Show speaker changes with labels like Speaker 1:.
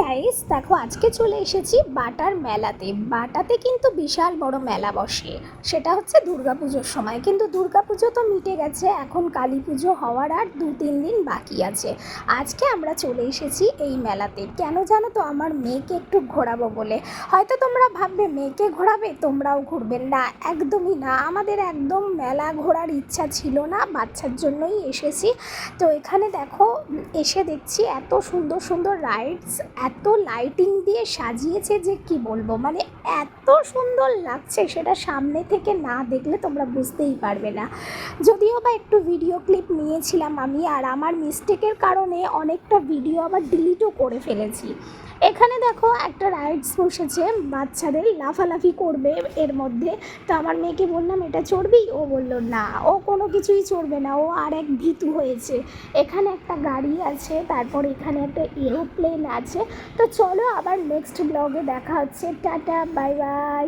Speaker 1: Guys দেখো আজকে চলে এসেছি বাটার মেলাতে। বাটাতে কিন্তু বিশাল বড় মেলা বসে, সেটা হচ্ছে দুর্গাপুজোর সময়। কিন্তু দুর্গাপুজো তো মিটে গেছে, এখন কালী পুজো হওয়ার আর 2-3 দিন বাকি আছে। আজকে আমরা চলে এসেছি এই মেলাতে, কেন জানো তো? আমার মেয়েকে একটু ঘোরাবো বলে। হয়তো তোমরা ভাববে মেয়েকে ঘোরাবে, তোমরাও ঘুরবেন না, একদমই না। আমাদের একদম মেলা ঘোরার ইচ্ছা ছিল না, বাচ্চার জন্যই এসেছি। তো এখানে দেখো, এসে দেখছি এত সুন্দর সুন্দর রাইডস, এত লাইটিং দিয়ে সাজিয়েছে যে কি বলবো, মানে এত সুন্দর লাগছে, সেটা সামনে থেকে না দেখলে তোমরা বুঝতেই পারবে না। যদিও বা একটু ভিডিও ক্লিপ নিয়েছিলাম আমি, আর আমার মিস্টেকের কারণে অনেকটা ভিডিও আবার ডিলিটও করে ফেলেছি। এখানে দেখো একটা রাইডস বসেছে, বাচ্চাদের লাফালাফি করবে এর মধ্যে। তো আমার মেয়েকে বললাম এটা চড়বি, ও বললো না, ও কোনো কিছুই চড়বে না, ও আর এক ভীতু হয়েছে। এখানে একটা গাড়ি আছে, তারপর এখানে একটা এরোপ্লেন আছে। তো চলো আবার নেক্সট ব্লগে দেখা হচ্ছে, টাটা বাই বাই।